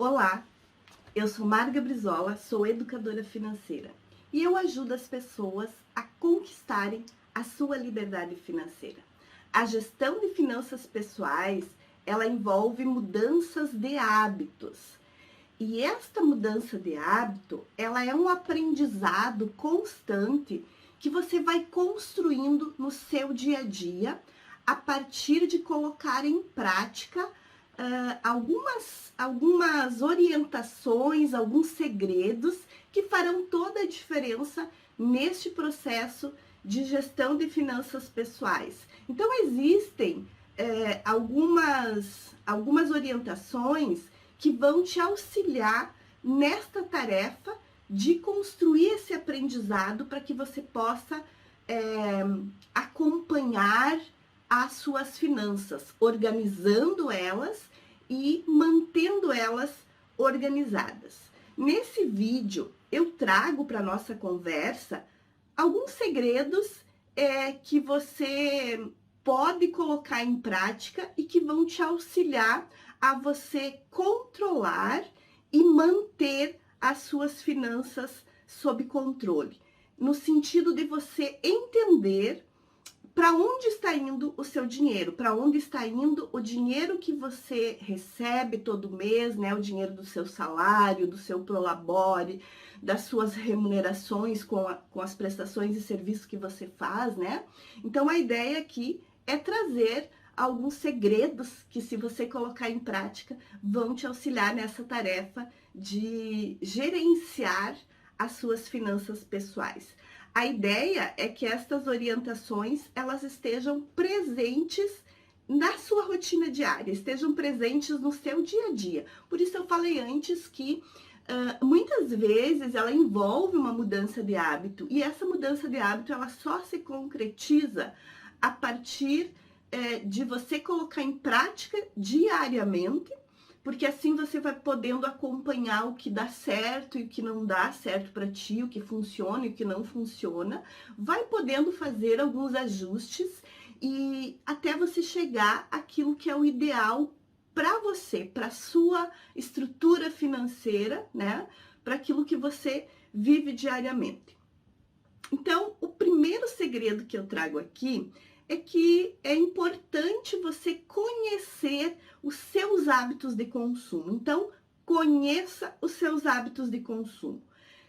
Olá, eu sou Marga Brizola, sou educadora financeira e eu ajudo as pessoas a conquistarem a sua liberdade financeira. A gestão de finanças pessoais, ela envolve mudanças de hábitos. E esta mudança de hábito, ela é um aprendizado constante que você vai construindo no seu dia a dia a partir de colocar em prática algumas orientações, alguns segredos que farão toda a diferença neste processo de gestão de finanças pessoais. Então, existem algumas orientações que vão te auxiliar nesta tarefa de construir esse aprendizado para que você possa acompanhar as suas finanças, organizando elas e mantendo elas organizadas. Nesse vídeo, eu trago para nossa conversa alguns segredos que você pode colocar em prática e que vão te auxiliar a você controlar e manter as suas finanças sob controle, no sentido de você entender para onde está indo o seu dinheiro, para onde está indo o dinheiro que você recebe todo mês, né? O dinheiro do seu salário, do seu prolabore, das suas remunerações com as prestações e serviços que você faz, né? Então, a ideia aqui é trazer alguns segredos que, se você colocar em prática, vão te auxiliar nessa tarefa de gerenciar as suas finanças pessoais. A ideia é que estas orientações, elas estejam presentes na sua rotina diária, estejam presentes no seu dia a dia. Por isso eu falei antes que muitas vezes ela envolve uma mudança de hábito, e essa mudança de hábito ela só se concretiza a partir de você colocar em prática diariamente, porque assim você vai podendo acompanhar o que dá certo e o que não dá certo para ti, o que funciona e o que não funciona, vai podendo fazer alguns ajustes e até você chegar àquilo que é o ideal para você, para sua estrutura financeira, né? Para aquilo que você vive diariamente. Então, o primeiro segredo que eu trago aqui é que é importante você conhecer os seus hábitos de consumo. Então, conheça os seus hábitos de consumo.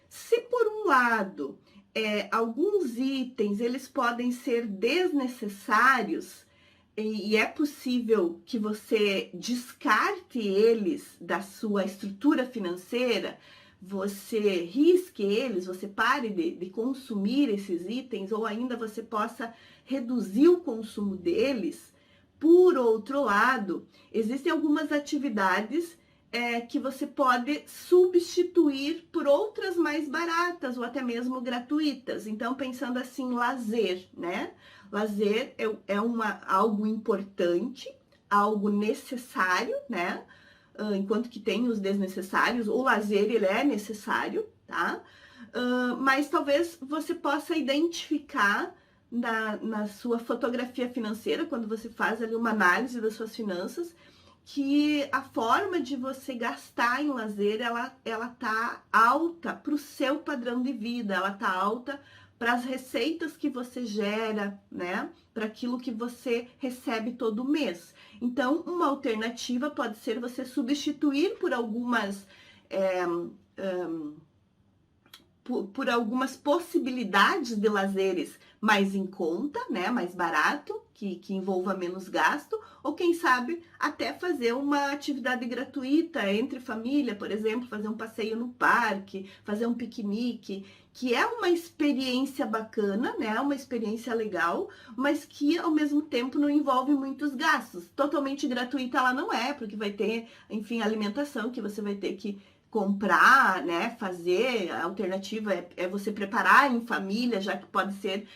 Se por um lado, alguns itens eles podem ser desnecessários e é possível que você descarte eles da sua estrutura financeira, você risque eles, você pare de consumir esses itens, ou ainda você possa reduzir o consumo deles. Por outro lado, existem algumas atividades que você pode substituir por outras mais baratas ou até mesmo gratuitas. Então, pensando assim, lazer, né? Lazer é algo importante, algo necessário, né? Enquanto que tem os desnecessários, o lazer ele é necessário, tá? Mas talvez você possa identificar na sua fotografia financeira, quando você faz ali uma análise das suas finanças, que a forma de você gastar em lazer, ela tá alta para o seu padrão de vida, ela tá alta para as receitas que você gera, né? Para aquilo que você recebe todo mês. Então, uma alternativa pode ser você substituir por algumas por algumas possibilidades de lazeres mais em conta, né, mais barato, que envolva menos gasto, ou quem sabe até fazer uma atividade gratuita entre família, por exemplo, fazer um passeio no parque, fazer um piquenique, que é uma experiência bacana, né, uma experiência legal, mas que ao mesmo tempo não envolve muitos gastos. Totalmente gratuita ela não é, porque vai ter, enfim, alimentação que você vai ter que comprar, né, fazer. A alternativa é você preparar em família, já que pode ser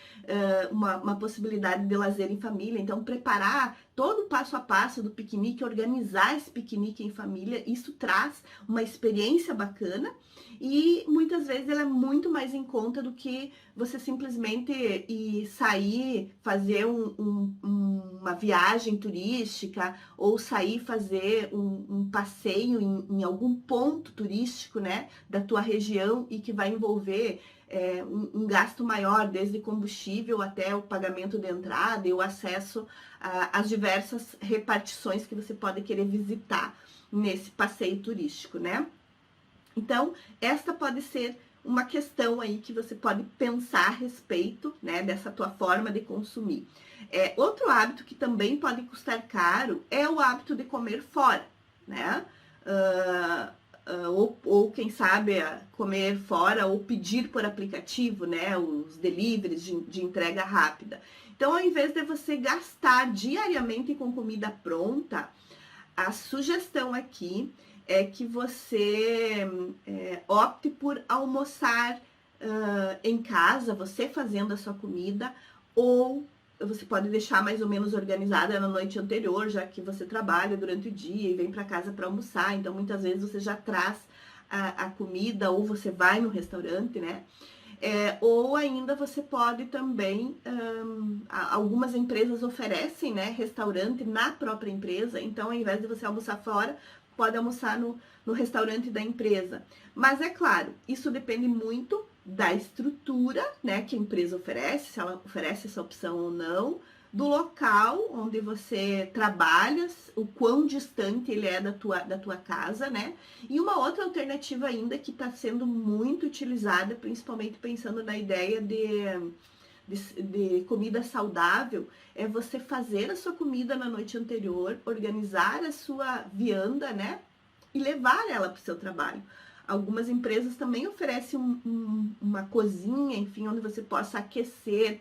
uma possibilidade de lazer em família. Então, preparar todo o passo a passo do piquenique, organizar esse piquenique em família, isso traz uma experiência bacana e muitas vezes ela é muito mais em conta do que você simplesmente ir sair, fazer uma viagem turística ou sair fazer um passeio em algum ponto turístico, né, da tua região e que vai envolver um gasto maior, desde combustível até o pagamento de entrada e o acesso às diversas repartições que você pode querer visitar nesse passeio turístico, né? Então, esta pode ser uma questão aí que você pode pensar a respeito, né, dessa tua forma de consumir. Outro hábito que também pode custar caro é o hábito de comer fora, né? Ou quem sabe comer fora ou pedir por aplicativo, né? Os deliveries de entrega rápida. Então, ao invés de você gastar diariamente com comida pronta, a sugestão aqui é que você opte por almoçar em casa, você fazendo a sua comida, ou você pode deixar mais ou menos organizada na noite anterior, já que você trabalha durante o dia e vem para casa para almoçar. Então, muitas vezes você já traz a comida ou você vai no restaurante, né? Ou ainda você pode também, algumas empresas oferecem, né, restaurante na própria empresa, então ao invés de você almoçar fora, pode almoçar no restaurante da empresa. Mas é claro, isso depende muito da estrutura, né, que a empresa oferece, se ela oferece essa opção ou não, do local onde você trabalha, o quão distante ele é da tua casa, né? E uma outra alternativa ainda que está sendo muito utilizada, principalmente pensando na ideia de comida saudável, é você fazer a sua comida na noite anterior, organizar a sua vianda, né? E levar ela para o seu trabalho. Algumas empresas também oferecem uma cozinha, enfim, onde você possa aquecer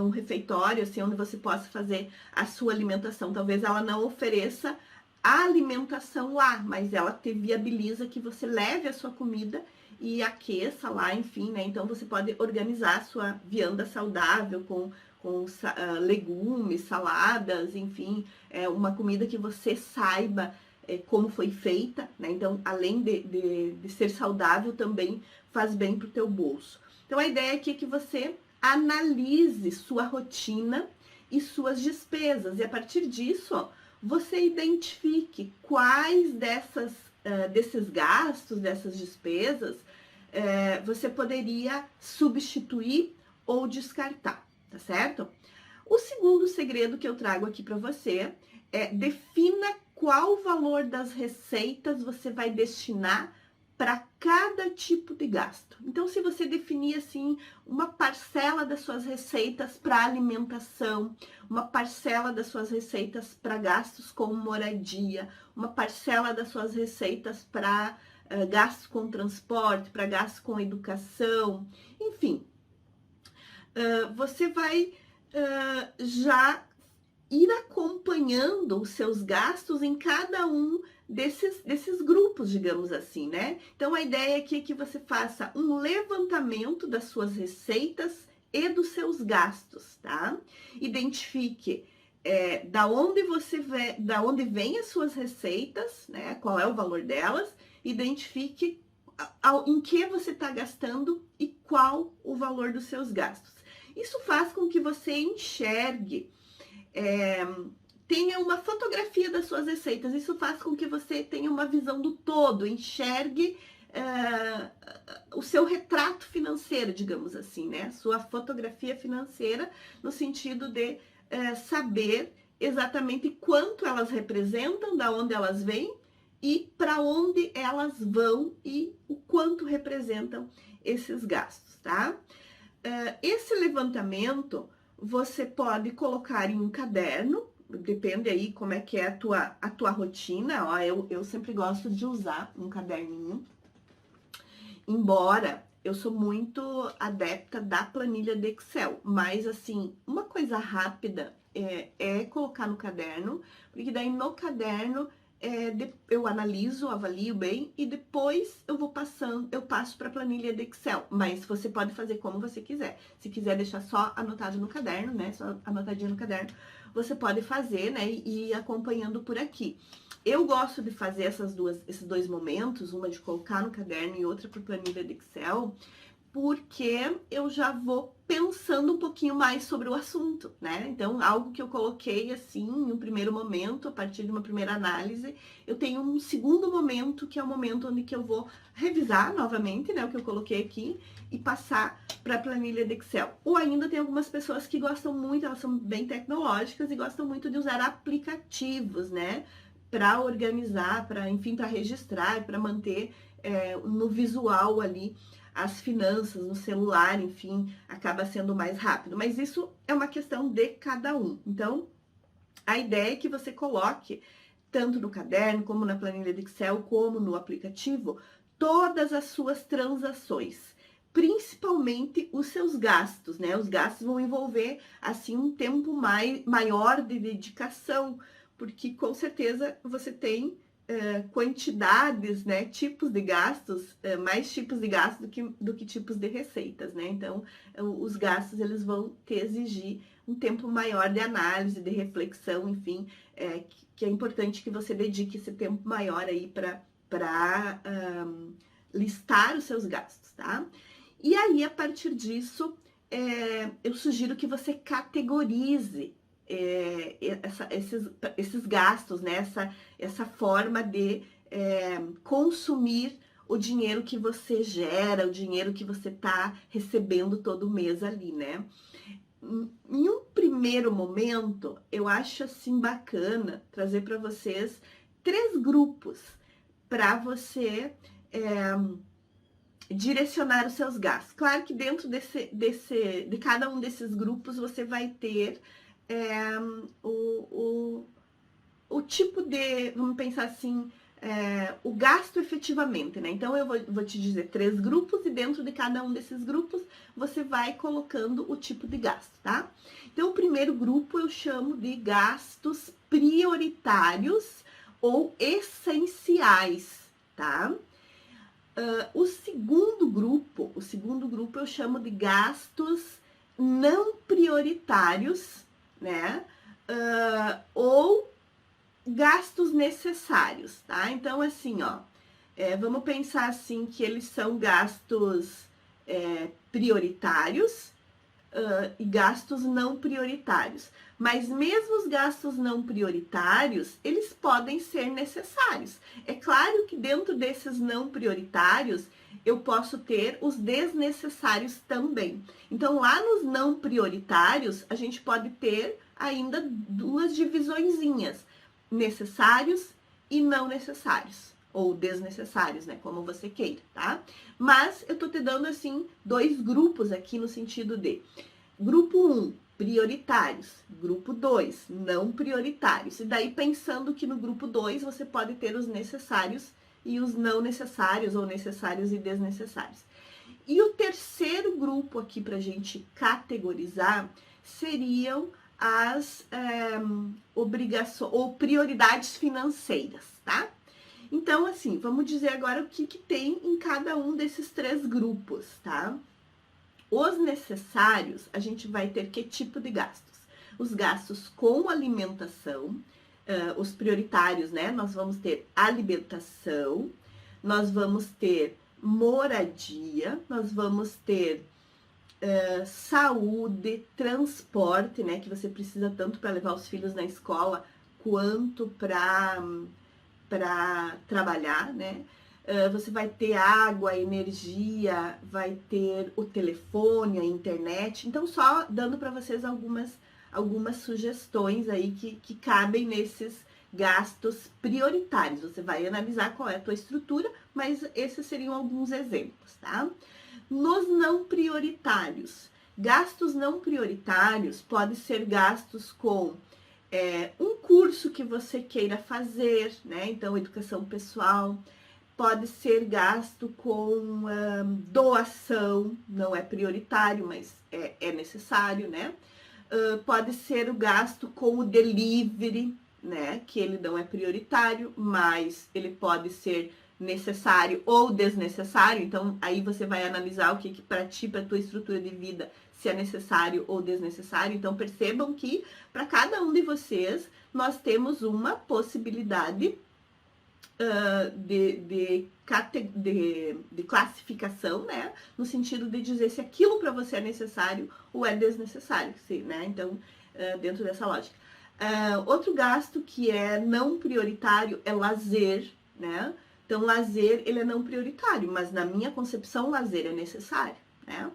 um refeitório, assim, onde você possa fazer a sua alimentação. Talvez ela não ofereça a alimentação lá, mas ela te viabiliza que você leve a sua comida e aqueça lá, enfim, né? Então você pode organizar a sua vianda saudável com legumes, saladas, enfim, uma comida que você saiba como foi feita, né? Então, além de ser saudável, também faz bem para o teu bolso. Então, a ideia aqui é que você analise sua rotina e suas despesas. E a partir disso, ó, você identifique quais desses gastos, dessas despesas, você poderia substituir ou descartar, tá certo? O segundo segredo que eu trago aqui para você é defina qual o valor das receitas você vai destinar para cada tipo de gasto. Então, se você definir assim uma parcela das suas receitas para alimentação, uma parcela das suas receitas para gastos com moradia, uma parcela das suas receitas para gastos com transporte, para gastos com educação, enfim, você vai já ir acompanhando os seus gastos em cada um desses grupos, digamos assim, né? Então, a ideia aqui é que você faça um levantamento das suas receitas e dos seus gastos, tá? Identifique da onde vêm as suas receitas, né? Qual é o valor delas, identifique em que você está gastando e qual o valor dos seus gastos. Isso faz com que você enxergue, tenha uma fotografia das suas receitas. Isso faz com que você tenha uma visão do todo, enxergue o seu retrato financeiro, digamos assim, né? Sua fotografia financeira, no sentido de saber exatamente quanto elas representam, da onde elas vêm e para onde elas vão e o quanto representam esses gastos, tá? Esse levantamento você pode colocar em um caderno, depende aí como é que é a tua rotina. Ó, eu sempre gosto de usar um caderninho, embora eu sou muito adepta da planilha de Excel, mas assim, uma coisa rápida é colocar no caderno, porque daí no caderno eu analiso, avalio bem e depois eu passo para a planilha de Excel. Mas você pode fazer como você quiser. Se quiser deixar só anotado no caderno, né? Só anotadinho no caderno, você pode fazer, né, e ir acompanhando por aqui. Eu gosto de fazer esses dois momentos, uma de colocar no caderno e outra para planilha de Excel, porque eu já vou pensando um pouquinho mais sobre o assunto, né? Então, algo que eu coloquei assim, em um primeiro momento, a partir de uma primeira análise, eu tenho um segundo momento, que é o momento onde que eu vou revisar novamente, né, o que eu coloquei aqui e passar para a planilha de Excel. Ou ainda tem algumas pessoas que gostam muito, elas são bem tecnológicas e gostam muito de usar aplicativos, né, para organizar, para, enfim, para registrar, para manter no visual ali as finanças, no celular, enfim, acaba sendo mais rápido. Mas isso é uma questão de cada um. Então, a ideia é que você coloque, tanto no caderno, como na planilha de Excel, como no aplicativo, todas as suas transações, principalmente os seus gastos, né? Os gastos vão envolver, assim, um tempo maior de dedicação, porque com certeza você tem quantidades, né, tipos de gastos, mais tipos de gastos do que tipos de receitas, né? Então, os gastos, eles vão te exigir um tempo maior de análise, de reflexão, enfim, que é importante que você dedique esse tempo maior aí para listar os seus gastos, tá? E aí, a partir disso, eu sugiro que você categorize esses gastos, né? Essa forma de consumir o dinheiro que você gera, o dinheiro que você está recebendo todo mês ali, né? Em um primeiro momento, eu acho assim bacana trazer para vocês 3 grupos para você direcionar os seus gastos. Claro que dentro de cada um desses grupos você vai ter o tipo de, vamos pensar assim, o gasto efetivamente, né? Então, eu vou te dizer 3 grupos e dentro de cada um desses grupos você vai colocando o tipo de gasto, tá? Então, o primeiro grupo eu chamo de gastos prioritários ou essenciais, tá? O segundo grupo eu chamo de gastos não prioritários, né? Ou gastos necessários, tá? Então, assim, ó, vamos pensar assim que eles são gastos prioritários e gastos não prioritários. Mas mesmo os gastos não prioritários, eles podem ser necessários. É claro que dentro desses não prioritários, eu posso ter os desnecessários também. Então, lá nos não prioritários, a gente pode ter ainda 2 divisõezinhas: necessários e não necessários, ou desnecessários, né, como você queira, tá? Mas eu tô te dando, assim, 2 grupos aqui no sentido de grupo 1, prioritários, grupo 2, não prioritários. E daí, pensando que no grupo 2 você pode ter os necessários e os não necessários, ou necessários e desnecessários. E o terceiro grupo aqui pra gente categorizar seriam as obrigações ou prioridades financeiras, tá? Então, assim, vamos dizer agora o que tem em cada um desses 3 grupos, tá? Os necessários, a gente vai ter que tipo de gastos? Os gastos com alimentação, os prioritários, né? Nós vamos ter alimentação, nós vamos ter moradia, nós vamos ter saúde, transporte, né? Que você precisa tanto para levar os filhos na escola quanto para trabalhar, né? Você vai ter água, energia, vai ter o telefone, a internet. Então, só dando para vocês algumas sugestões aí que cabem nesses gastos prioritários. Você vai analisar qual é a tua estrutura, mas esses seriam alguns exemplos, tá? Nos não prioritários, gastos não prioritários podem ser gastos com um curso que você queira fazer, né? Então, educação pessoal. Pode ser gasto com doação, não é prioritário, mas é necessário, né? Pode ser o gasto com o delivery, né? Que ele não é prioritário, mas ele pode ser necessário ou desnecessário. Então, aí você vai analisar o que para ti, para tua estrutura de vida, se é necessário ou desnecessário. Então, percebam que para cada um de vocês, nós temos uma possibilidade de classificação, né? No sentido de dizer se aquilo para você é necessário ou é desnecessário, né? Então, dentro dessa lógica. Outro gasto que é não prioritário é lazer, né? Então, lazer, ele é não prioritário, mas na minha concepção, lazer é necessário, né?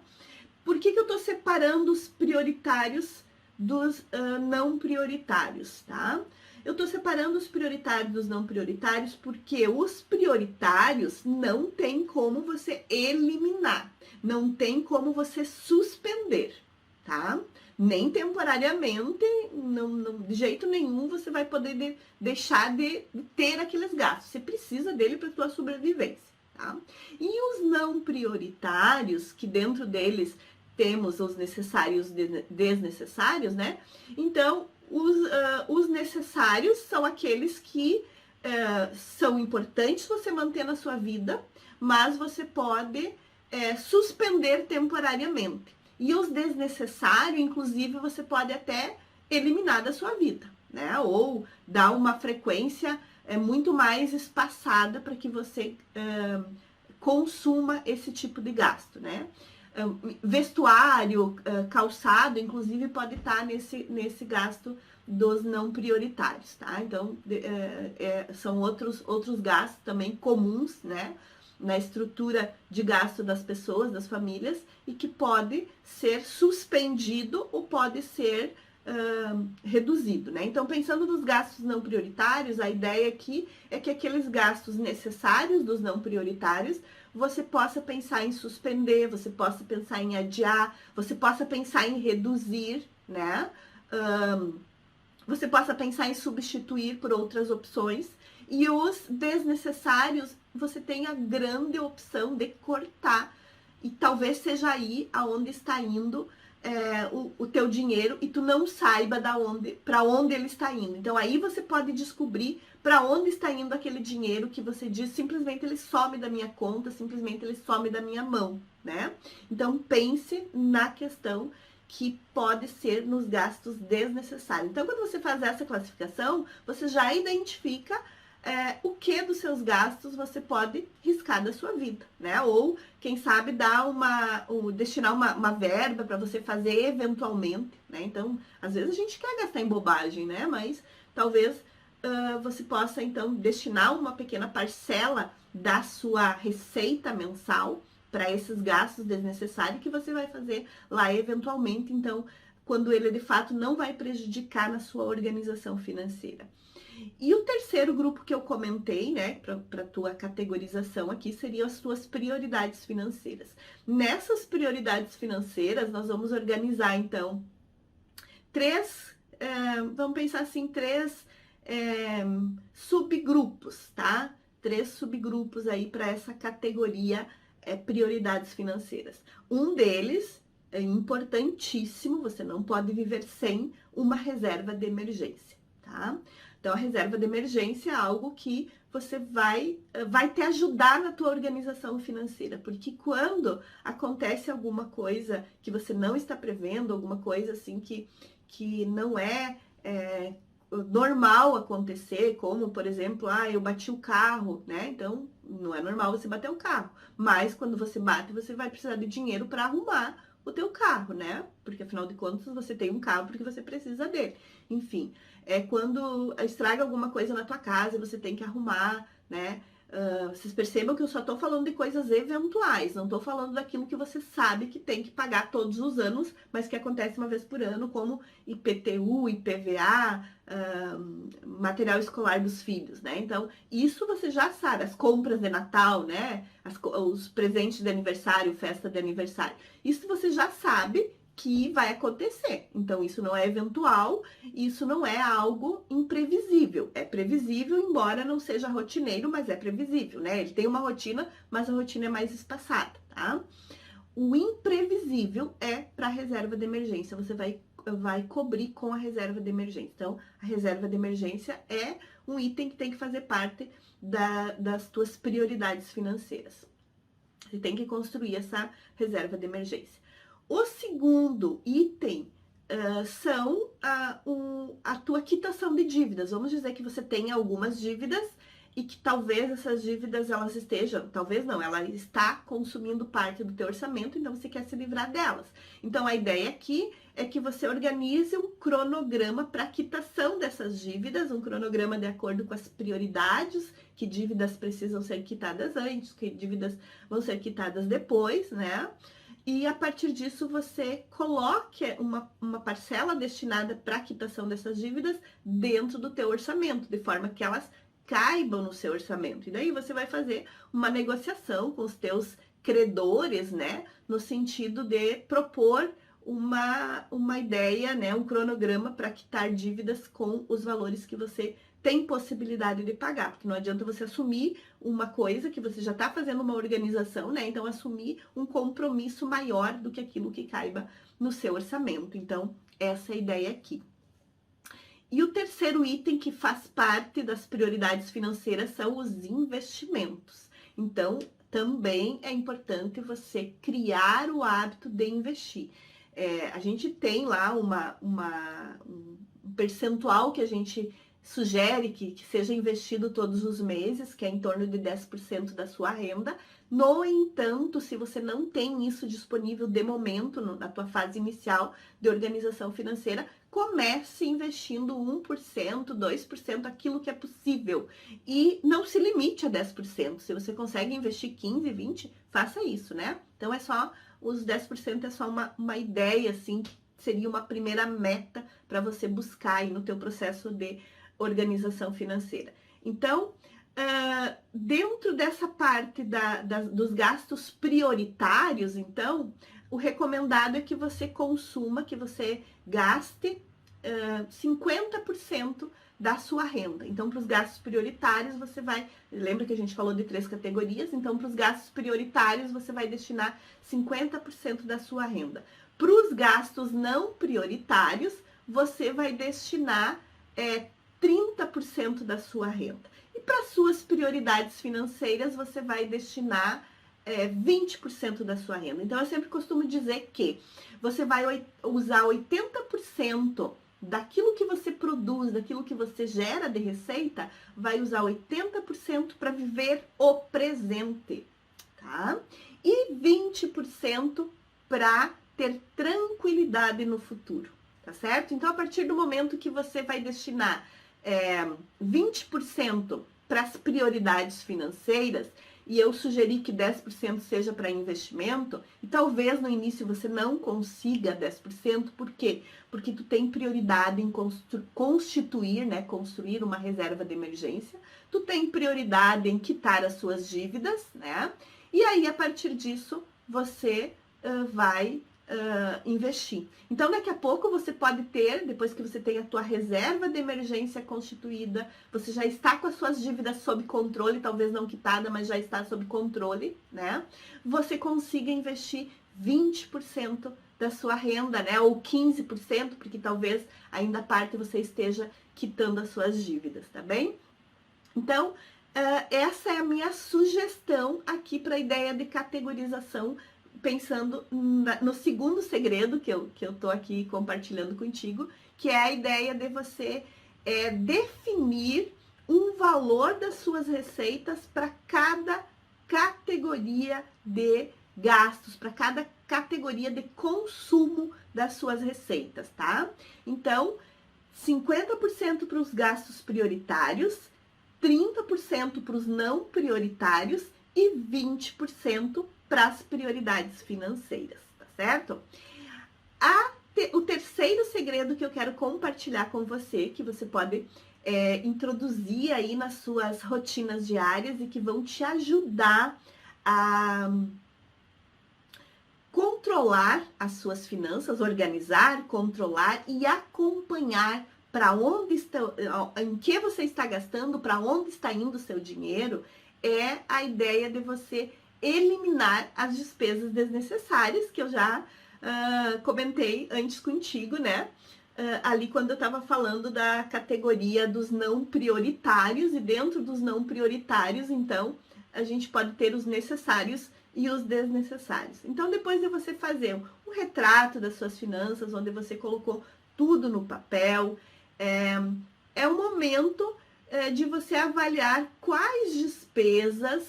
Por que eu tô separando os prioritários dos não prioritários, tá? Eu tô separando os prioritários dos não prioritários porque os prioritários não tem como você eliminar, não tem como você suspender, tá? Nem temporariamente, de jeito nenhum você vai poder deixar de ter aqueles gastos. Você precisa dele para tua sobrevivência, tá? E os não prioritários, que dentro deles temos os necessários e desnecessários, né? Então, os necessários são aqueles que são importantes você manter na sua vida, mas você pode suspender temporariamente. E os desnecessários, inclusive, você pode até eliminar da sua vida, né? Ou dar uma frequência muito mais espaçada para que você consuma esse tipo de gasto, né? Vestuário, calçado, inclusive, pode estar nesse gasto dos não prioritários, tá? Então, são outros gastos também comuns, né? Na estrutura de gasto das pessoas, das famílias, e que pode ser suspendido ou pode ser reduzido, né? Então, pensando nos gastos não prioritários, a ideia aqui é que aqueles gastos necessários dos não prioritários, você possa pensar em suspender, você possa pensar em adiar, você possa pensar em reduzir, né? Você possa pensar em substituir por outras opções. E os desnecessários, você tem a grande opção de cortar. E talvez seja aí aonde está indo o teu dinheiro e tu não saiba para onde ele está indo. Então aí você pode descobrir para onde está indo aquele dinheiro que você diz, simplesmente ele some da minha conta, simplesmente ele some da minha mão, né? Então pense na questão que pode ser nos gastos desnecessários. Então, quando você faz essa classificação, você já identifica o que dos seus gastos você pode riscar da sua vida, né? Ou, quem sabe, destinar uma verba para você fazer eventualmente, né? Então, às vezes a gente quer gastar em bobagem, né? Mas talvez você possa, então, destinar uma pequena parcela da sua receita mensal para esses gastos desnecessários que você vai fazer lá eventualmente, então, quando ele de fato não vai prejudicar na sua organização financeira. E o terceiro grupo que eu comentei, né, para tua categorização aqui, seriam as tuas prioridades financeiras. Nessas prioridades financeiras, nós vamos organizar, então, vamos pensar assim, três subgrupos, tá? 3 subgrupos aí para essa categoria prioridades financeiras. Um deles é importantíssimo, você não pode viver sem uma reserva de emergência, tá? Então, a reserva de emergência é algo que você vai te ajudar na tua organização financeira, porque quando acontece alguma coisa que você não está prevendo, alguma coisa assim que não é normal acontecer, como, por exemplo, eu bati o carro, né? Então, não é normal você bater o carro, mas quando você bate, você vai precisar de dinheiro para arrumar o teu carro, né? Porque, afinal de contas, você tem um carro porque você precisa dele. Enfim, quando estraga alguma coisa na tua casa e você tem que arrumar, né? Vocês percebam que eu só tô falando de coisas eventuais, não tô falando daquilo que você sabe que tem que pagar todos os anos, mas que acontece uma vez por ano, como IPTU, IPVA, material escolar dos filhos, né? Então, isso você já sabe, as compras de Natal, né? Os presentes de aniversário, festa de aniversário, isso você já sabe que vai acontecer. Então, isso não é eventual, isso não é algo imprevisível. É previsível, embora não seja rotineiro, mas é previsível, né? Ele tem uma rotina, mas a rotina é mais espaçada, tá? O imprevisível é para a reserva de emergência. Você vai cobrir com a reserva de emergência. Então, a reserva de emergência é um item que tem que fazer parte das tuas prioridades financeiras. Você tem que construir essa reserva de emergência. O segundo item são a tua quitação de dívidas. Vamos dizer que você tem algumas dívidas e que talvez essas dívidas elas estejam, talvez não, ela está consumindo parte do teu orçamento, então você quer se livrar delas. Então a ideia aqui é que você organize um cronograma para quitação dessas dívidas, um cronograma de acordo com as prioridades, que dívidas precisam ser quitadas antes, que dívidas vão ser quitadas depois, né? E a partir disso você coloque uma parcela destinada para a quitação dessas dívidas dentro do teu orçamento, de forma que elas caibam no seu orçamento. E daí você vai fazer uma negociação com os teus credores, né? No sentido de propor uma ideia, né? Um cronograma para quitar dívidas com os valores que você tem possibilidade de pagar, porque não adianta você assumir uma coisa que você já está fazendo uma organização, né? Então, assumir um compromisso maior do que aquilo que caiba no seu orçamento. Então, essa é a ideia aqui. E o terceiro item que faz parte das prioridades financeiras são os investimentos. Então, também é importante você criar o hábito de investir. A gente tem lá um percentual que a gente sugere que seja investido todos os meses, que é em torno de 10% da sua renda. No entanto, se você não tem isso disponível de momento, na tua fase inicial de organização financeira, comece investindo 1%, 2%, aquilo que é possível. E não se limite a 10%. Se você consegue investir 15%, 20%, faça isso, né? Então, os 10% é só uma ideia, assim, que seria uma primeira meta para você buscar aí no teu processo de organização financeira. Então, dentro dessa parte dos gastos prioritários, então, o recomendado é que você consuma, que você gaste 50% da sua renda. Então, para os gastos prioritários, você vai... Lembra que a gente falou de 3 categorias? Então, para os gastos prioritários, você vai destinar 50% da sua renda. Para os gastos não prioritários, você vai destinar 30% da sua renda. E para suas prioridades financeiras, você vai destinar 20% da sua renda. Então, eu sempre costumo dizer que você vai usar 80% daquilo que você produz, daquilo que você gera de receita, vai usar 80% para viver o presente, tá? E 20% para ter tranquilidade no futuro, tá certo? Então, a partir do momento que você vai destinar 20% para as prioridades financeiras, e eu sugeri que 10% seja para investimento, e talvez no início você não consiga 10%, por quê? Porque tu tem prioridade em constituir, né, construir uma reserva de emergência, tu tem prioridade em quitar as suas dívidas, né, e aí a partir disso você vai investir. Então, daqui a pouco você pode ter, depois que você tem a tua reserva de emergência constituída, você já está com as suas dívidas sob controle, talvez não quitada, mas já está sob controle, né? Você consiga investir 20% da sua renda, né? Ou 15%, porque talvez ainda parte você esteja quitando as suas dívidas, tá bem? Então, essa é a minha sugestão aqui para a ideia de categorização, pensando no segundo segredo que eu tô aqui compartilhando contigo, que é a ideia de você definir um valor das suas receitas para cada categoria de gastos, para cada categoria de consumo das suas receitas, tá? Então, 50% para os gastos prioritários, 30% para os não prioritários e 20% para as prioridades financeiras, tá certo? O terceiro segredo que eu quero compartilhar com você, que você pode introduzir aí nas suas rotinas diárias e que vão te ajudar a controlar as suas finanças, organizar, controlar e acompanhar para onde está, em que você está gastando, para onde está indo o seu dinheiro, é a ideia de você eliminar as despesas desnecessárias, que eu já comentei antes contigo, né? Ali quando eu estava falando da categoria dos não prioritários, e dentro dos não prioritários, então, a gente pode ter os necessários e os desnecessários. Então, depois de você fazer um retrato das suas finanças, onde você colocou tudo no papel, é o momento de você avaliar quais despesas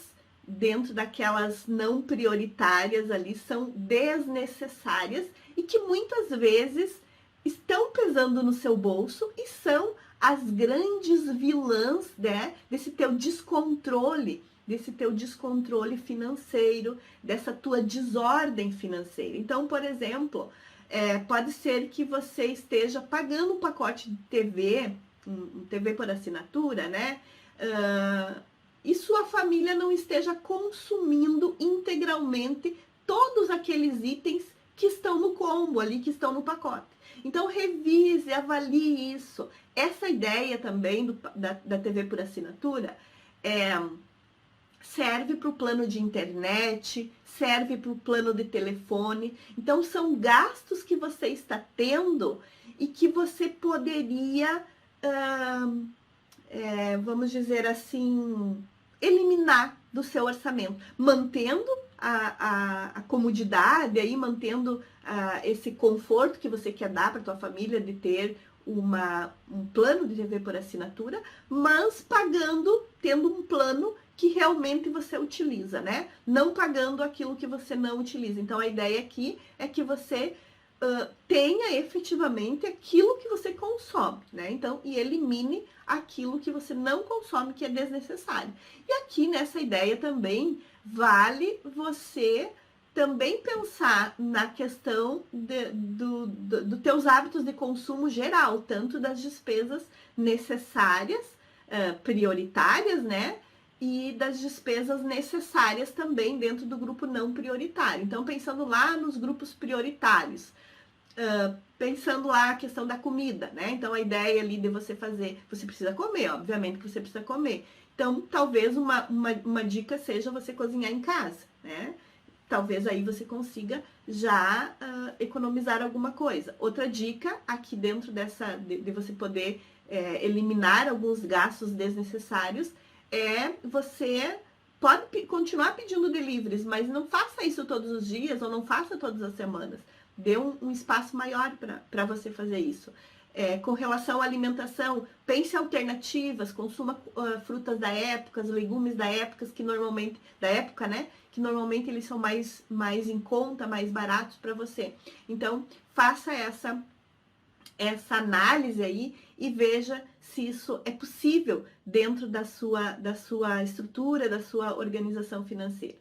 dentro daquelas não prioritárias ali são desnecessárias e que muitas vezes estão pesando no seu bolso e são as grandes vilãs, né, desse teu descontrole financeiro, dessa tua desordem financeira. Então, por exemplo, pode ser que você esteja pagando um pacote de TV, um TV por assinatura, né? E sua família não esteja consumindo integralmente todos aqueles itens que estão no combo ali, que estão no pacote. Então, revise, avalie isso. Essa ideia também da TV por assinatura serve para o plano de internet, serve para o plano de telefone. Então, são gastos que você está tendo e que você poderia, vamos dizer assim, eliminar do seu orçamento, mantendo a comodidade, aí, mantendo esse conforto que você quer dar para a tua família de ter um plano de TV por assinatura, mas tendo um plano que realmente você utiliza, né? Não pagando aquilo que você não utiliza. Então, a ideia aqui é que você tenha efetivamente aquilo que você consome, né? Então, e elimine aquilo que você não consome, que é desnecessário. E aqui, nessa ideia também, vale você também pensar na questão dos teus hábitos de consumo geral, tanto das despesas necessárias, prioritárias, né? E das despesas necessárias também dentro do grupo não prioritário. Então, pensando lá nos grupos prioritários, pensando lá a questão da comida, né? Então, a ideia ali de você precisa comer, obviamente que você precisa comer. Então, talvez uma dica seja você cozinhar em casa, né? Talvez aí você consiga já economizar alguma coisa. Outra dica aqui dentro de você poder eliminar alguns gastos desnecessários você pode continuar pedindo deliveries, mas não faça isso todos os dias ou não faça todas as semanas. Dê um espaço maior para você fazer isso. Com relação à alimentação, pense em alternativas, consuma frutas da época, legumes da época, né? Que normalmente eles são mais em conta, mais baratos para você. Então, faça essa análise aí e veja se isso é possível dentro da sua estrutura, da sua organização financeira.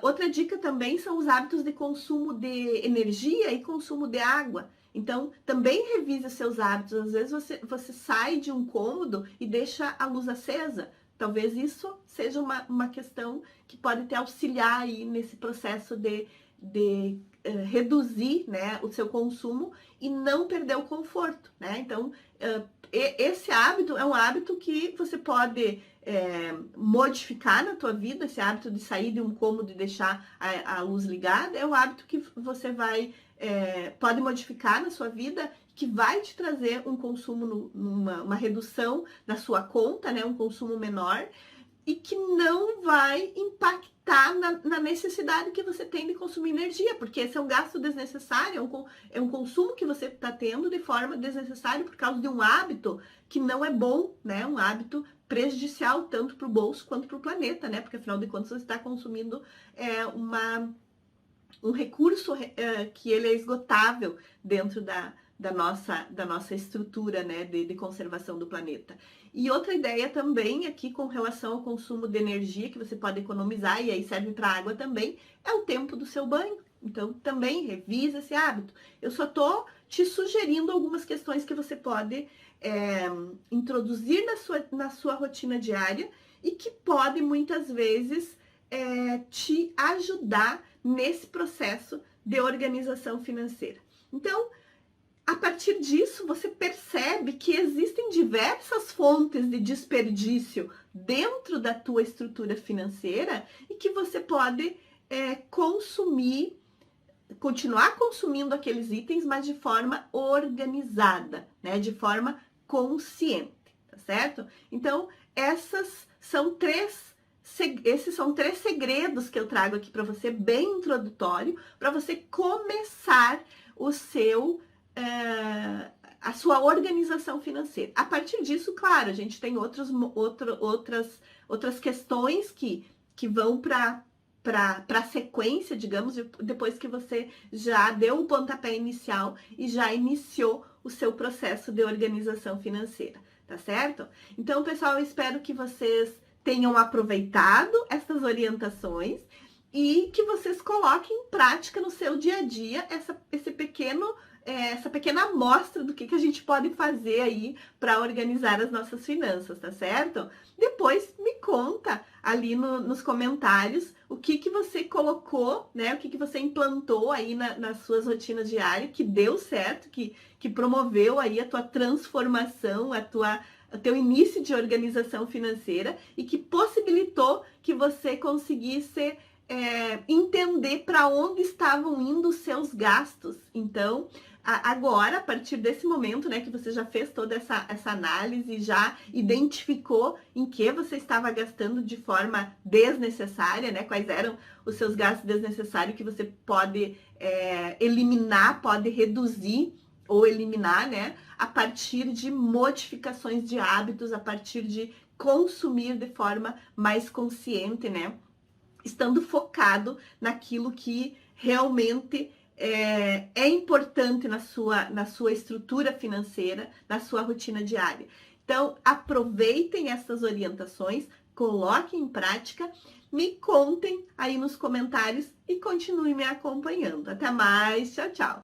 Outra dica também são os hábitos de consumo de energia e consumo de água. Então, também revise os seus hábitos. Às vezes você sai de um cômodo e deixa a luz acesa. Talvez isso seja uma questão que pode te auxiliar aí nesse processo de reduzir, né, o seu consumo e não perder o conforto, né? Então, esse hábito é um hábito que você pode modificar na tua vida. Esse hábito de sair de um cômodo e deixar a luz ligada é um hábito que você pode modificar na sua vida, que vai te trazer um consumo, uma redução na sua conta, né, um consumo menor, e que não vai impactar na necessidade que você tem de consumir energia, porque esse é um gasto desnecessário, é um consumo que você está tendo de forma desnecessária por causa de um hábito que não é bom, né? Um hábito prejudicial tanto para o bolso quanto para o planeta, né? Porque afinal de contas você está consumindo um recurso que ele é esgotável dentro da nossa estrutura, né, de conservação do planeta. E outra ideia também aqui com relação ao consumo de energia que você pode economizar, e aí serve para água também, é o tempo do seu banho. Então, também revisa esse hábito. Eu só estou te sugerindo algumas questões que você pode introduzir na sua rotina diária e que pode, muitas vezes, te ajudar nesse processo de organização financeira. Então, a partir disso, você percebe que existem diversas fontes de desperdício dentro da tua estrutura financeira e que você pode continuar consumindo aqueles itens, mas de forma organizada, né? De forma consciente, tá certo? Então, essas são três esses são 3 segredos que eu trago aqui para você, bem introdutório, para você começar o seu, a sua organização financeira. A partir disso, claro, a gente tem outras questões que vão para a sequência, digamos, depois que você já deu o pontapé inicial e já iniciou o seu processo de organização financeira, tá certo? Então, pessoal, eu espero que vocês tenham aproveitado essas orientações e que vocês coloquem em prática no seu dia a dia essa pequena amostra do que a gente pode fazer aí para organizar as nossas finanças, tá certo? Depois me conta ali nos comentários o que você colocou, né? O que você implantou aí nas suas rotinas diárias, que deu certo, que promoveu aí a tua transformação, o teu início de organização financeira e que possibilitou que você conseguisse entender para onde estavam indo os seus gastos. Então, agora, a partir desse momento, né, que você já fez toda essa análise, já identificou em que você estava gastando de forma desnecessária, né, quais eram os seus gastos desnecessários que você pode eliminar, pode reduzir ou eliminar, né, a partir de modificações de hábitos, a partir de consumir de forma mais consciente, né, estando focado naquilo que realmente é importante na sua estrutura financeira, na sua rotina diária. Então, aproveitem essas orientações, coloquem em prática, me contem aí nos comentários e continuem me acompanhando. Até mais, tchau, tchau!